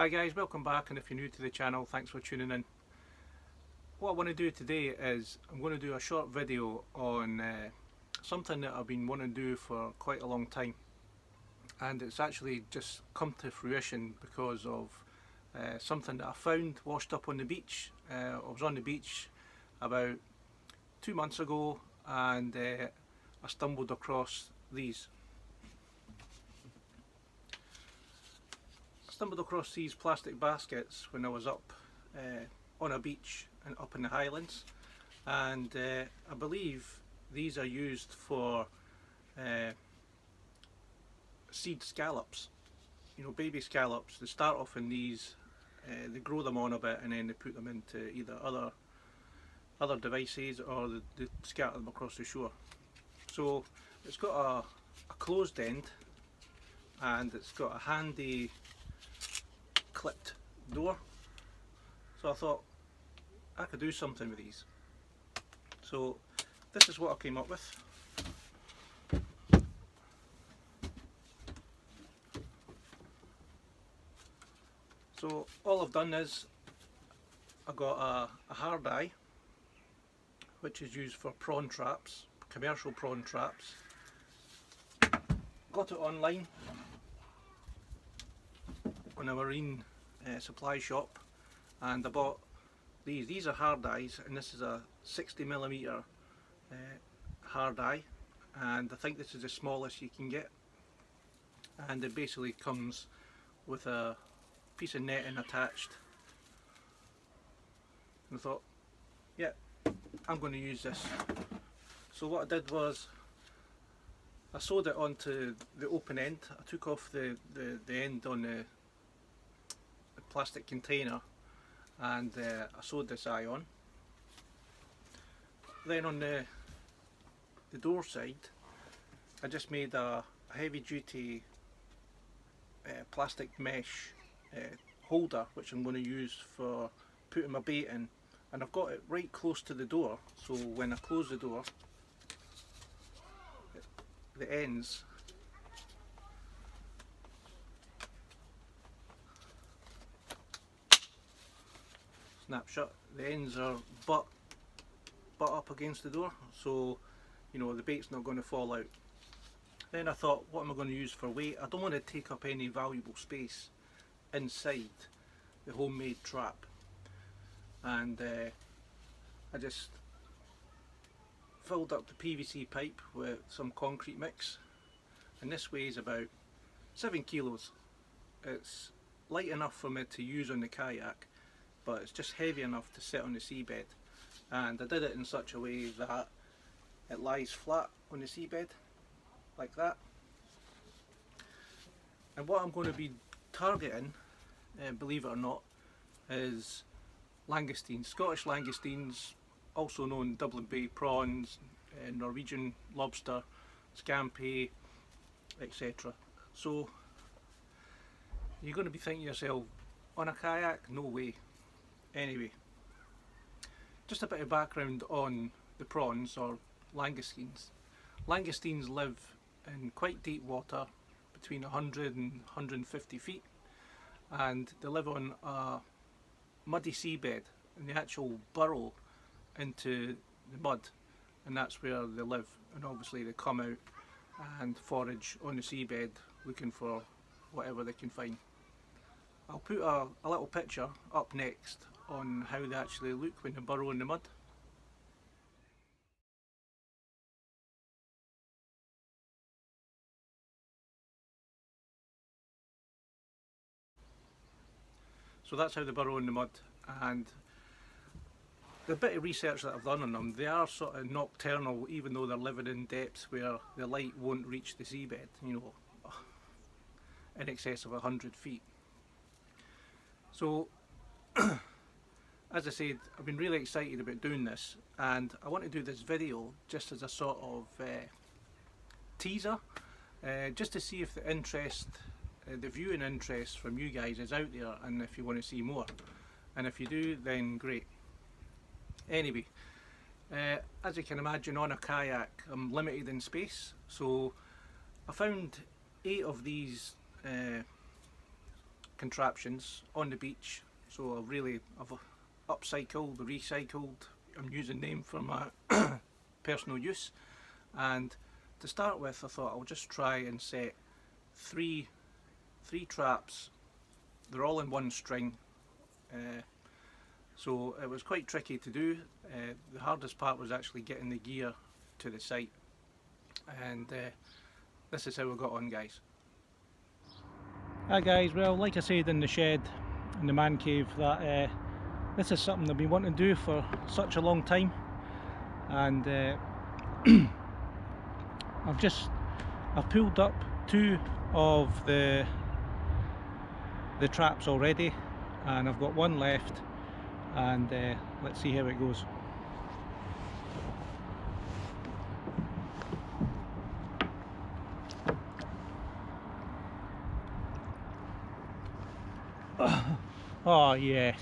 Hi guys, welcome back, and if you're new to the channel, thanks for tuning in. What I want to do today is I'm going to do a short video on something that I've been wanting to do for quite a long time, and it's actually just come to fruition because of something that I found washed up on the beach. I was on the beach about 2 months ago, and I stumbled across these. Stumbled across these plastic baskets when I was up on a beach and up in the Highlands, and I believe these are used for seed scallops. You know, baby scallops. They start off in these, they grow them on a bit, and then they put them into either other devices, or they scatter them across the shore. So it's got a closed end, and it's got a handy clipped door, so I thought I could do something with these. So this is what I came up with. So all I've done is I got a hard eye, which is used for prawn traps, commercial prawn traps. Got it online on a marine supply shop, and I bought these. These are hard eyes, and this is a 60mm hard eye, and I think this is the smallest you can get, and it basically comes with a piece of netting attached, and I thought, yeah, I'm going to use this. So what I did was I sewed it onto the open end. I took off the end on the plastic container, and I sewed this eye on. Then on the door side, I just made a heavy duty plastic mesh holder, which I'm going to use for putting my bait in, and I've got it right close to the door, so when I close the door, the ends snapshot, the ends are butt up against the door, so you know the bait's not going to fall out. Then I thought, what am I going to use for weight? I don't want to take up any valuable space inside the homemade trap, and I just filled up the PVC pipe with some concrete mix, and this weighs about 7 kilos. It's light enough for me to use on the kayak, but it's just heavy enough to sit on the seabed, and I did it in such a way that it lies flat on the seabed like that. And what I'm going to be targeting, believe it or not, is langoustines, Scottish langoustines, also known Dublin Bay Prawns, Norwegian Lobster, Scampi, etc. So you're going to be thinking to yourself, on a kayak? No way. Anyway, just a bit of background on the prawns, or langoustines. Langoustines live in quite deep water, between 100 and 150 feet, and they live on a muddy seabed, and they actually burrow into the mud, and that's where they live. And obviously they come out and forage on the seabed looking for whatever they can find. I'll put a little picture up next on how they actually look when they burrow in the mud. So that's how they burrow in the mud, and the bit of research that I've done on them, they are sort of nocturnal, even though they're living in depths where the light won't reach the seabed, you know, in excess of 100 feet. So as I said, I've been really excited about doing this, and I want to do this video just as a sort of teaser, just to see if the interest, the viewing interest from you guys is out there, and if you want to see more, and if you do, then great. Anyway, as you can imagine, on a kayak I'm limited in space, so I found 8 of these contraptions on the beach, so I've upcycled, recycled, I'm using them for my personal use. And to start with, I thought I'll just try and set three traps. They're all in one string, so it was quite tricky to do. The hardest part was actually getting the gear to the site, and this is how we got on, guys. Hi guys, well, like I said in the shed, in the man cave, that this is something I've been wanting to do for such a long time, and I've pulled up 2 of the traps already, and I've got 1 left, and let's see how it goes. Oh yes,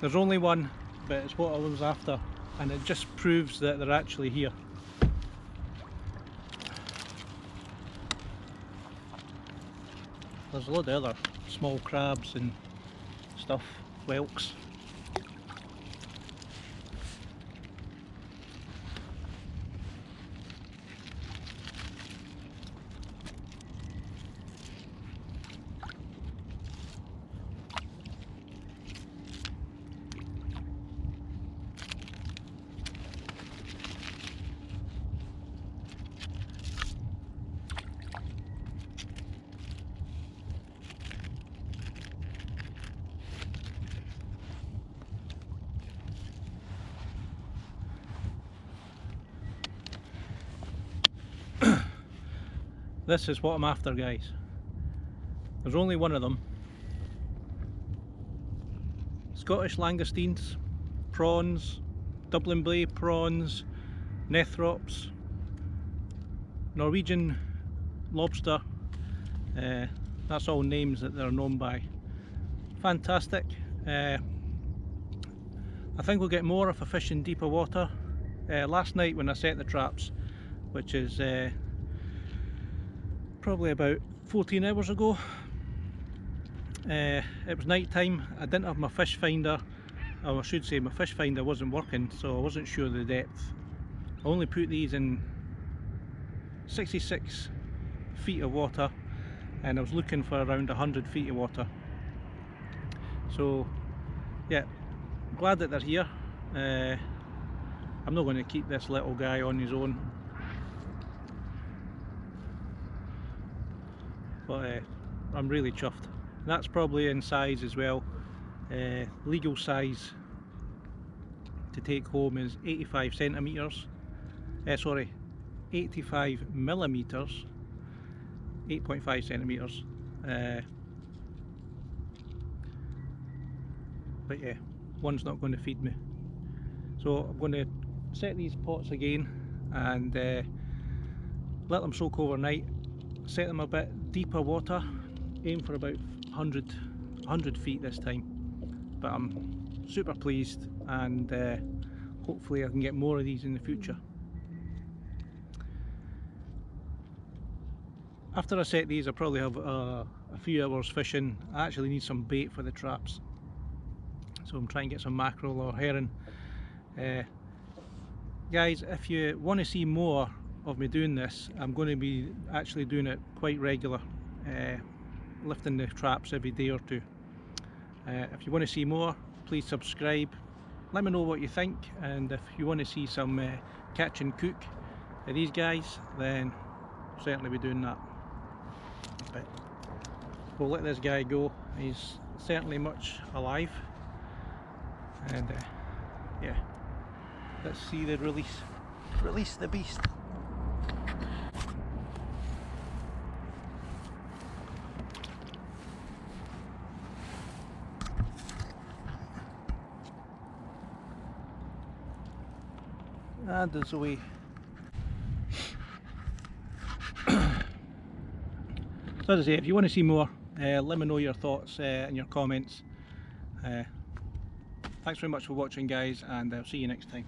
there's only 1, but it's what I was after, and it just proves that they're actually here. There's a lot of other small crabs and stuff, whelks. This is what I'm after, guys. There's only 1 of them. Scottish Langoustines, prawns, Dublin Bay Prawns, Nephrops, Norwegian Lobster. That's all names that they're known by. Fantastic. I think we'll get more if I fish in deeper water. Last night when I set the traps, which is probably about 14 hours ago, it was night time. I didn't have my fish finder, or I should say my fish finder wasn't working, so I wasn't sure of the depth. I only put these in 66 feet of water, and I was looking for around 100 feet of water. So yeah, glad that they're here. I'm not going to keep this little guy on his own, but I'm really chuffed. That's probably in size as well. Legal size to take home is 85 centimetres. Sorry, 85 millimetres, 8.5 centimetres. But yeah, 1's not going to feed me. So I'm going to set these pots again and let them soak overnight. Set them a bit deeper water, aim for about 100 feet this time. But I'm super pleased, and hopefully I can get more of these in the future. After I set these, I probably have a few hours fishing. I actually need some bait for the traps, so I'm trying to get some mackerel or herring. Guys, if you want to see more of me doing this, I'm going to be actually doing it quite regular, lifting the traps every day or 2. If you want to see more, please subscribe, let me know what you think, and if you want to see some catch and cook of these guys, then I'll certainly be doing that. But we'll let this guy go. He's certainly much alive, and yeah, let's see the release the beast. And there's a way. So as I say, if you want to see more, let me know your thoughts in your comments. Thanks very much for watching, guys, and I'll see you next time.